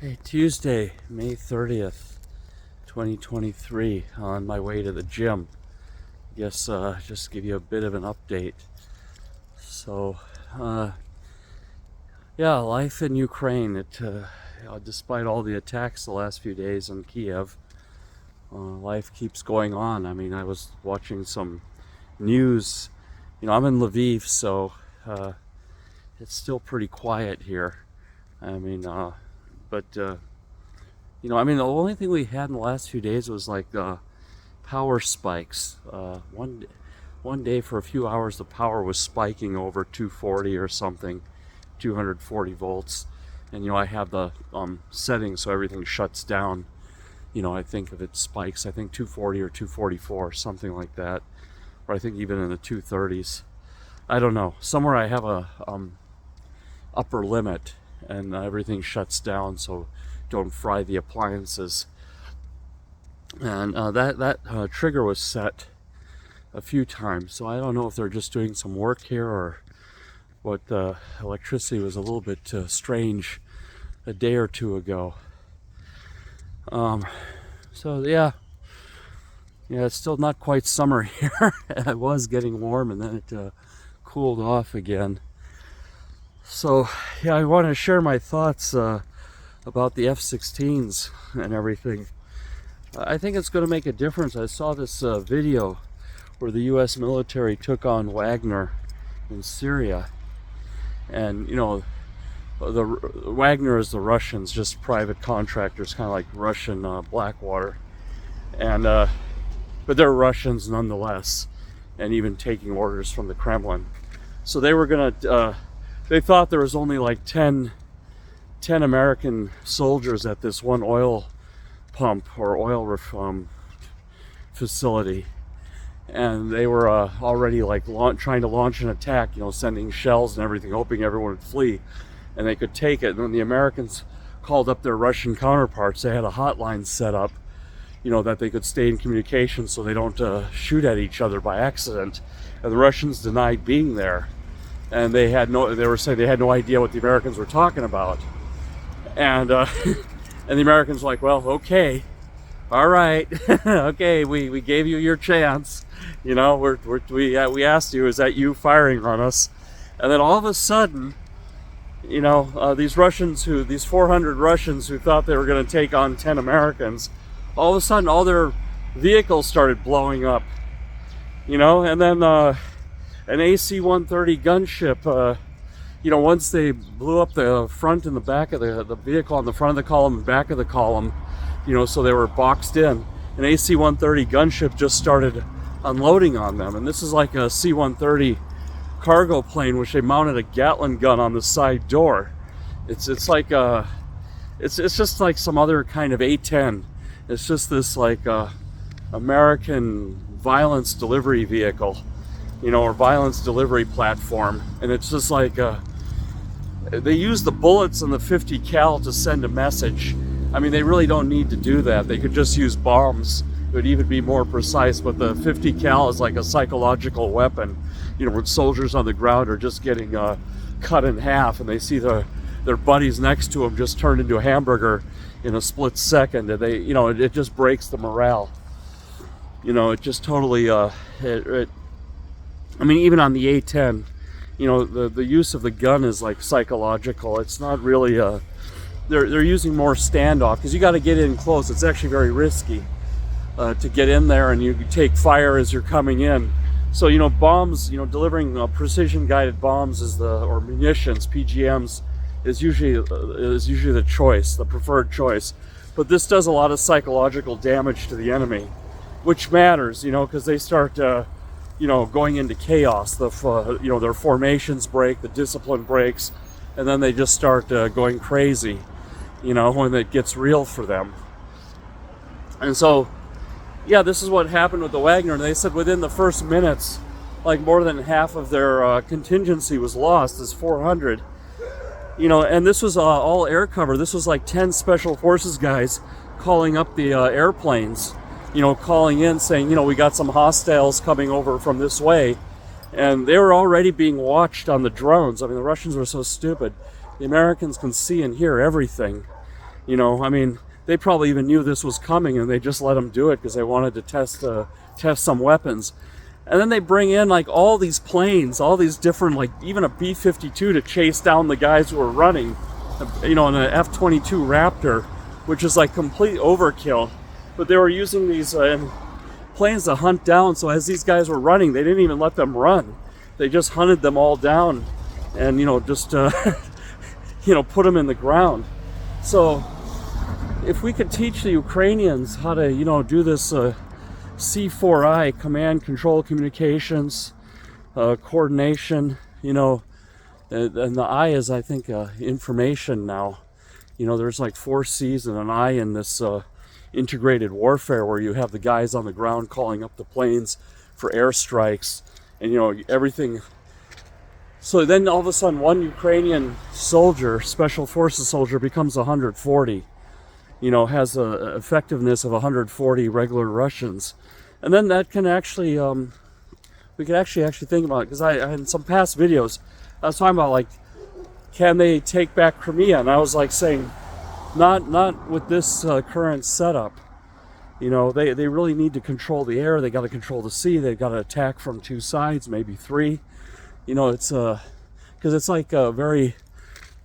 Hey, Tuesday, May 30th, 2023, on my way to the gym. Guess just give you a bit of an update. So, yeah, life in Ukraine. Despite all the attacks the last few days in Kiev, life keeps going on. I mean, I was watching some news. I'm in Lviv, so it's still pretty quiet here. I mean, the only thing we had in the last few days was like power spikes. One day for a few hours, the power was spiking over 240 or something, 240 volts. And I have the settings so everything shuts down. I think if it spikes, I think 240 or 244, something like that. Or I think even in the 230s. I don't know. Somewhere I have a upper limit, and everything shuts down, so don't fry the appliances. And that trigger was set a few times, so I don't know if they're just doing some work here or what. Electricity was a little bit strange a day or two ago. So yeah, it's still not quite summer here. It was getting warm, and then it cooled off again. So yeah, I want to share my thoughts about the F-16s and everything. I think it's going to make a difference. I saw this video where the U.S. military took on Wagner in Syria, and the Wagner is the Russians, just private contractors, kind of like Russian Blackwater, and but they're Russians nonetheless, and even taking orders from the Kremlin. So they were gonna. They thought there was only like 10 American soldiers at this one oil pump or oil facility, and they were already like trying to launch an attack, sending shells and everything, hoping everyone would flee and they could take it. And when the Americans called up their Russian counterparts, they had a hotline set up, that they could stay in communication so they don't shoot at each other by accident. And the Russians denied being there. And they were saying they had no idea what the Americans were talking about. And and the Americans were like, well, okay, all right, okay, we gave you your chance. We asked you, is that you firing on us? And then all of a sudden, these 400 Russians who thought they were going to take on 10 Americans, all of a sudden all their vehicles started blowing up, and then an AC-130 gunship, once they blew up the front and the back of the vehicle, on the front of the column and back of the column, so they were boxed in, an AC-130 gunship just started unloading on them. And this is like a C-130 cargo plane, which they mounted a Gatling gun on the side door. It's just like some other kind of A-10. It's just this like American violence delivery vehicle, or violence delivery platform. And it's just like they use the bullets and the 50 cal to send a message. I mean, they really don't need to do that. They could just use bombs. It would even be more precise, but the 50 cal is like a psychological weapon. When soldiers on the ground are just getting cut in half, and they see their buddies next to them just turned into a hamburger in a split second, and it just breaks the morale. It just totally I mean, even on the A-10, the use of the gun is like psychological. It's not really they're using more standoff, because you got to get in close. It's actually very risky to get in there, and you take fire as you're coming in. So bombs, delivering precision guided bombs or munitions, PGMs, is usually the choice, the preferred choice. But this does a lot of psychological damage to the enemy, which matters, because they start going into chaos. Their formations break, the discipline breaks, and then they just start going crazy, when it gets real for them. And so, yeah, this is what happened with the Wagner. And they said within the first minutes, like more than half of their contingency was lost, as 400. And this was all air cover. This was like 10 special forces guys calling up the airplanes, calling in saying, we got some hostiles coming over from this way. And they were already being watched on the drones. I mean, the Russians were so stupid. The Americans can see and hear everything. You know, I mean, they probably even knew this was coming, and they just let them do it because they wanted to test some weapons. And then they bring in like all these planes, all these different, like even a B-52 to chase down the guys who are running, you know, in an F-22 Raptor, which is like complete overkill. But they were using these planes to hunt down. So as these guys were running, they didn't even let them run. They just hunted them all down, and you know, just you know, put them in the ground. So if we could teach the Ukrainians how to, you know, do this C4I, command, control, communications, coordination, you know, and the I is, I think, information now. You know, there's like 4 C's and an I in this integrated warfare, where you have the guys on the ground calling up the planes for airstrikes, and you know, everything. So then all of a sudden one Ukrainian soldier, special forces soldier, becomes 140, you know, has a effectiveness of 140 regular Russians. And then that can actually, we could actually think about it, because I in some past videos, I was talking about, like, can they take back Crimea? And I was like saying, not with this current setup. You know, they really need to control the air, they got to control the sea, they've got to attack from 2 sides, maybe 3. You know, it's because it's like a very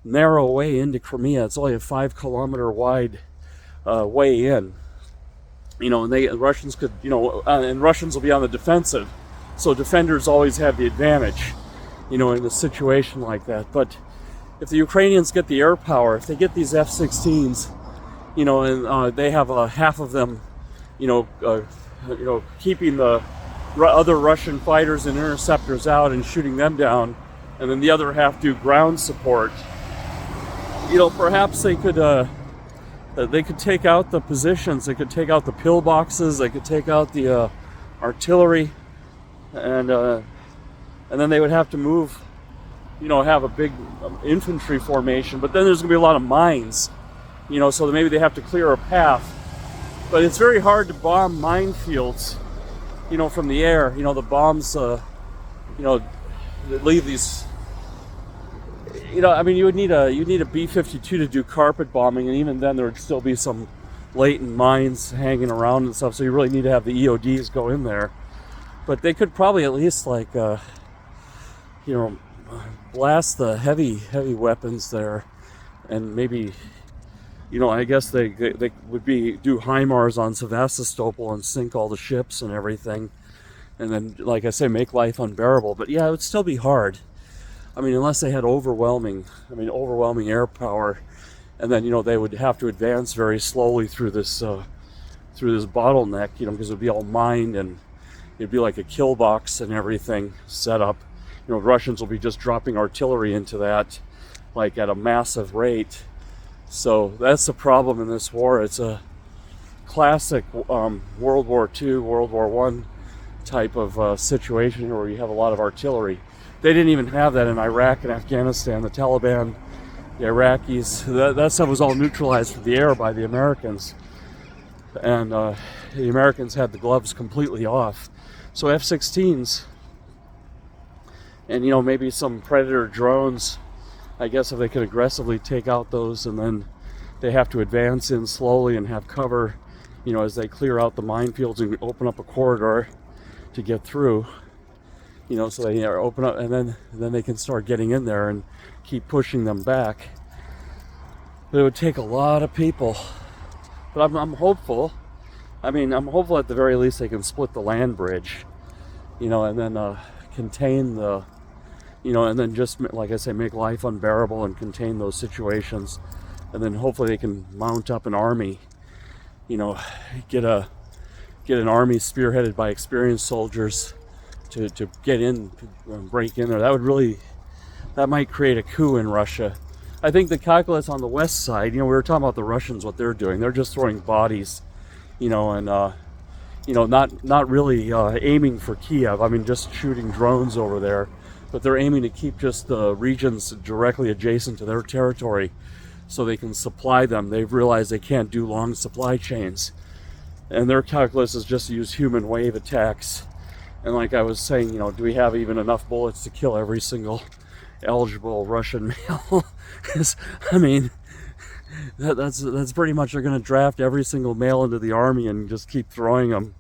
narrow way into Crimea. It's only a 5-kilometer wide way in. You know, and Russians could, you know, and Russians will be on the defensive. So defenders always have the advantage, you know, in a situation like that. But if the Ukrainians get the air power, if they get these F-16s, you know, and they have half of them, you know, keeping the other Russian fighters and interceptors out and shooting them down, and then the other half do ground support. You know, perhaps they could take out the positions, they could take out the pillboxes, they could take out the artillery, and then they would have to move, you know, have a big infantry formation. But then there's going to be a lot of mines, you know, so maybe they have to clear a path. But it's very hard to bomb minefields, you know, from the air. You know, the bombs, you know, leave these, you know, I mean, you need a B-52 to do carpet bombing, and even then there would still be some latent mines hanging around and stuff, so you really need to have the EODs go in there. But they could probably at least, like, you know, blast the heavy weapons there, and maybe, you know, I guess they would do HIMARS on Sevastopol and sink all the ships and everything, and then, like I say, make life unbearable. But yeah, it would still be hard. I mean, unless they had overwhelming air power, and then, you know, they would have to advance very slowly through this bottleneck, you know, because it would be all mined, and it'd be like a kill box and everything set up. You know, Russians will be just dropping artillery into that, like, at a massive rate. So that's the problem in this war. It's a classic World War II, World War I type of situation here, where you have a lot of artillery. They didn't even have that in Iraq and Afghanistan. The Taliban, the Iraqis, that stuff was all neutralized from the air by the Americans. And the Americans had the gloves completely off. So F-16s, and, you know, maybe some Predator drones, I guess, if they could aggressively take out those, and then they have to advance in slowly and have cover, you know, as they clear out the minefields and open up a corridor to get through. You know, so they open up, and then they can start getting in there and keep pushing them back. But it would take a lot of people. But I'm hopeful. I mean, I'm hopeful at the very least they can split the land bridge, you know, and then contain the, you know, and then just, like I say, make life unbearable and contain those situations. And then hopefully they can mount up an army, you know, get an army spearheaded by experienced soldiers to get in, break in there. That might create a coup in Russia. I think the calculus on the west side, you know, we were talking about the Russians, what they're doing. They're just throwing bodies, you know, and you know, not really aiming for Kiev. I mean, just shooting drones over there, but they're aiming to keep just the regions directly adjacent to their territory, so they can supply them. They've realized they can't do long supply chains, and their calculus is just to use human wave attacks. And like I was saying, you know, do we have even enough bullets to kill every single eligible Russian male? I mean, That's pretty much, they're going to draft every single male into the army and just keep throwing them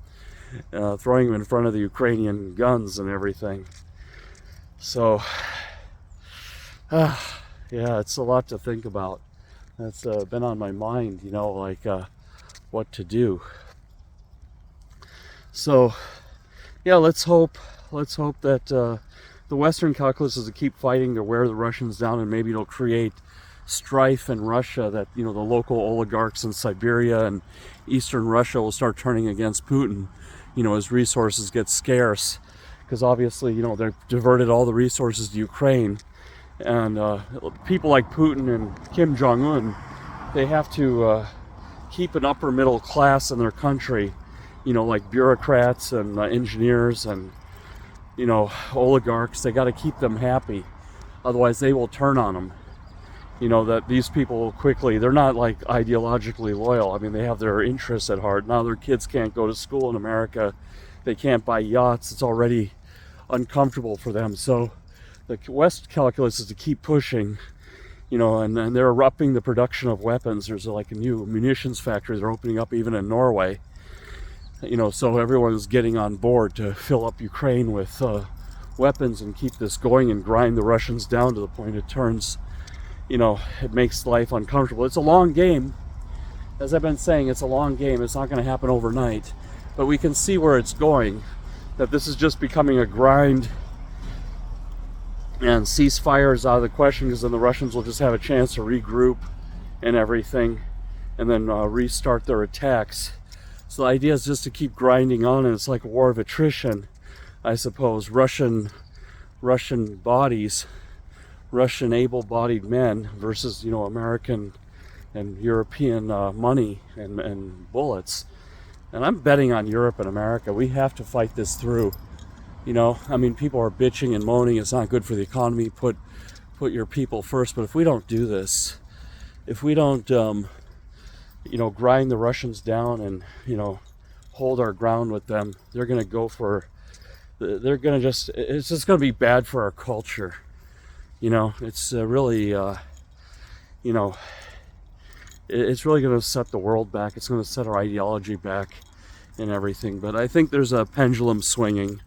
in front of the Ukrainian guns and everything. So, yeah, it's a lot to think about. That's been on my mind, you know, like what to do. So, yeah, let's hope that the Western calculus is to keep fighting to wear the Russians down, and maybe it'll create strife in Russia, that, you know, the local oligarchs in Siberia and Eastern Russia will start turning against Putin, you know, as resources get scarce, because obviously, you know, they've diverted all the resources to Ukraine, and people like Putin and Kim Jong-un, they have to keep an upper middle class in their country, you know, like bureaucrats and engineers and, you know, oligarchs. They got to keep them happy, otherwise they will turn on them. You know, that these people will quickly, they're not like ideologically loyal. I mean, they have their interests at heart. Now their kids can't go to school in America, they can't buy yachts, it's already uncomfortable for them. So the West calculus is to keep pushing, you know, and they're upping the production of weapons. There's like a new munitions factory they're opening up even in Norway, you know, so everyone is getting on board to fill up Ukraine with weapons and keep this going and grind the Russians down to the point it turns, you know, it makes life uncomfortable. It's a long game. As I've been saying, it's a long game. It's not going to happen overnight, but we can see where it's going, that this is just becoming a grind, and ceasefire is out of the question, because then the Russians will just have a chance to regroup and everything, and then restart their attacks. So the idea is just to keep grinding on, and it's like a war of attrition, I suppose. Russian bodies, Russian able-bodied men versus, you know, American and European money and bullets. And I'm betting on Europe and America. We have to fight this through. You know, I mean, people are bitching and moaning, it's not good for the economy, put your people first. But if we don't do this, if we don't you know, grind the Russians down and, you know, hold our ground with them, they're going to it's just going to be bad for our culture. You know, it's really, you know, it's really going to set the world back. It's going to set our ideology back and everything. But I think there's a pendulum swinging.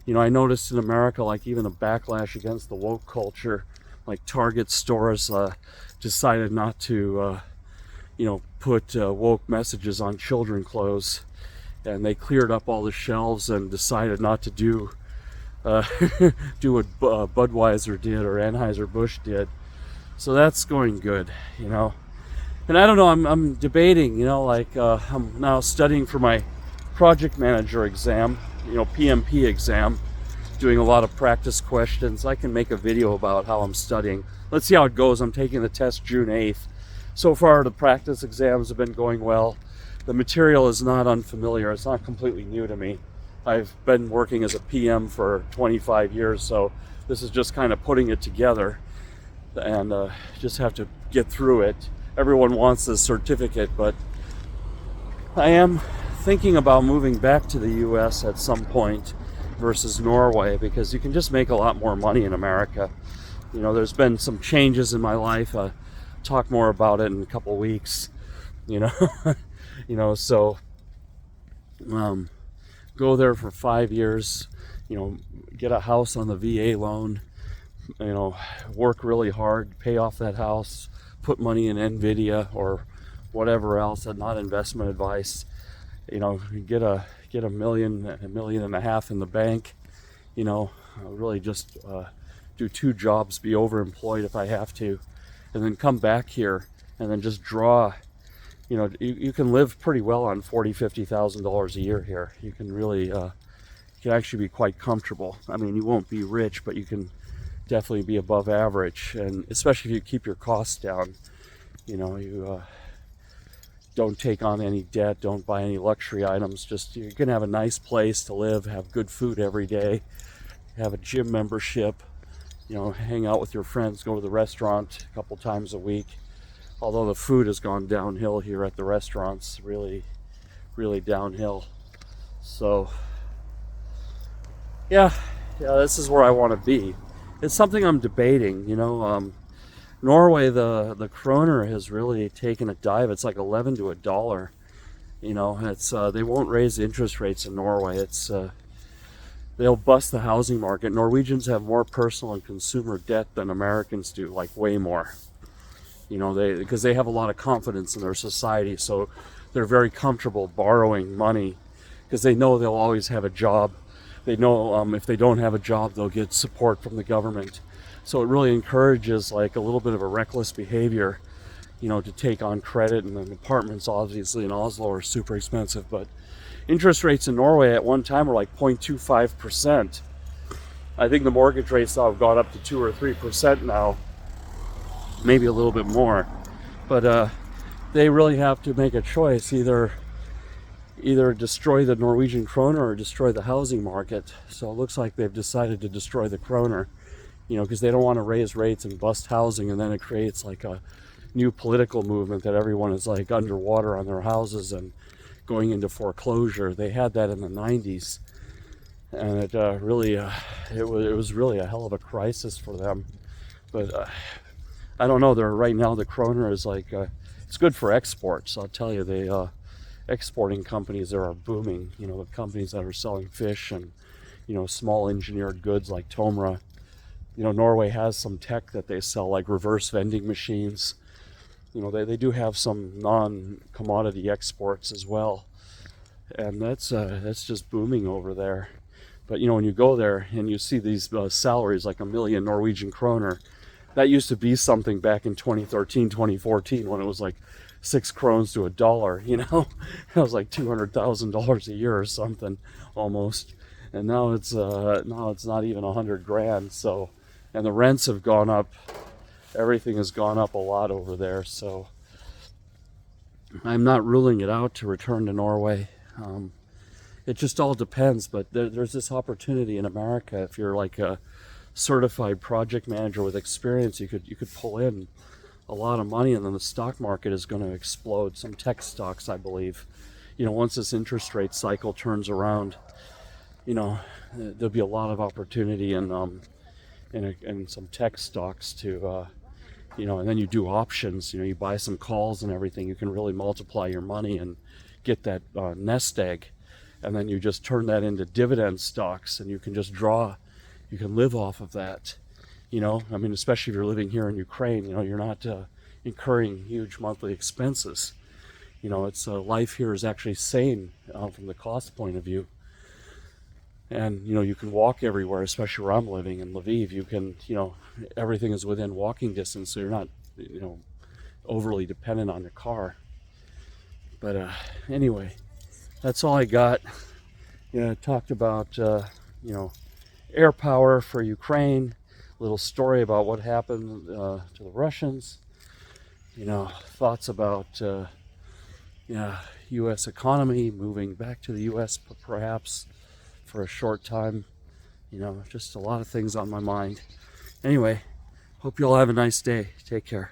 You know, I noticed in America, like even a backlash against the woke culture, like Target stores decided not to, you know, put woke messages on children clothes, and they cleared up all the shelves and decided not to do do what Budweiser did or Anheuser-Busch did. So that's going good, you know. And I don't know, I'm debating, you know, like I'm now studying for my project manager exam, you know, PMP exam, doing a lot of practice questions. I can make a video about how I'm studying. Let's see how it goes. I'm taking the test June 8th. So far, the practice exams have been going well. The material is not unfamiliar. It's not completely new to me. I've been working as a PM for 25 years, so this is just kind of putting it together, and just have to get through it. Everyone wants this certificate, but I am thinking about moving back to the US at some point versus Norway, because you can just make a lot more money in America. You know, there's been some changes in my life. Talk more about it in a couple weeks, you know. You know, so go there for 5 years, you know, get a house on the VA loan, you know, work really hard, pay off that house, put money in Nvidia or whatever else, and not investment advice. You know, get a million and a half in the bank, you know, really just do 2 jobs, be overemployed if I have to, and then come back here and then just draw. You know, you can live pretty well on $40,000-$50,000 a year here. You can really, you can actually be quite comfortable. I mean, you won't be rich, but you can definitely be above average, and especially if you keep your costs down. You know, you don't take on any debt, don't buy any luxury items. Just, you're gonna have a nice place to live, have good food every day, have a gym membership, you know, hang out with your friends, go to the restaurant a couple times a week. Although the food has gone downhill here at the restaurants, really, really downhill. So, yeah, this is where I want to be. It's something I'm debating, you know. Norway, the kroner has really taken a dive. It's like 11 to $1. You know, it's they won't raise the interest rates in Norway. It's they'll bust the housing market. Norwegians have more personal and consumer debt than Americans do, like way more. You know, because they have a lot of confidence in their society, so they're very comfortable borrowing money because they know they'll always have a job. They know if they don't have a job, they'll get support from the government. So it really encourages like a little bit of a reckless behavior, you know, to take on credit. And then apartments, obviously, in Oslo are super expensive. But interest rates in Norway at one time were like 0.25%. I think the mortgage rates now have gone up to 2 or 3% now, maybe a little bit more. But they really have to make a choice, either destroy the Norwegian kroner or destroy the housing market. So it looks like they've decided to destroy the kroner, you know, because they don't want to raise rates and bust housing, and then it creates like a new political movement that everyone is like underwater on their houses and going into foreclosure. They had that in the 90s, and it really it was really a hell of a crisis for them. But I don't know. Right now the kroner is like it's good for exports. I'll tell you, they exporting companies there are booming. You know, the companies that are selling fish and, you know, small engineered goods like Tomra. You know, Norway has some tech that they sell, like reverse vending machines. You know, they do have some non-commodity exports as well, and that's just booming over there. But you know, when you go there and you see these salaries like 1 million Norwegian kroner, that used to be something back in 2013, 2014, when it was like 6 krones to $1. You know, it was like $200,000 a year or something almost, and now it's not even 100 grand. So, and the rents have gone up. Everything has gone up a lot over there, so I'm not ruling it out to return to Norway. It just all depends, but there's this opportunity in America. If you're like a certified project manager with experience, you could pull in a lot of money, and then the stock market is going to explode. Some tech stocks, I believe, you know, once this interest rate cycle turns around, you know, there'll be a lot of opportunity in some tech stocks to you know, and then you do options, you know, you buy some calls and everything. You can really multiply your money and get that nest egg, and then you just turn that into dividend stocks, and you can just draw, you can live off of that. You know, I mean, especially if you're living here in Ukraine, you know, you're not incurring huge monthly expenses. You know, it's life here is actually sane from the cost point of view. And, you know, you can walk everywhere, especially where I'm living in Lviv. You can, you know, everything is within walking distance, so you're not, you know, overly dependent on your car. But anyway, that's all I got. You know, I talked about, you know, air power for Ukraine, a little story about what happened to the Russians, you know, thoughts about, yeah, U.S. economy, moving back to the U.S. perhaps for a short time. You know, just a lot of things on my mind. Anyway, hope you all have a nice day. Take care.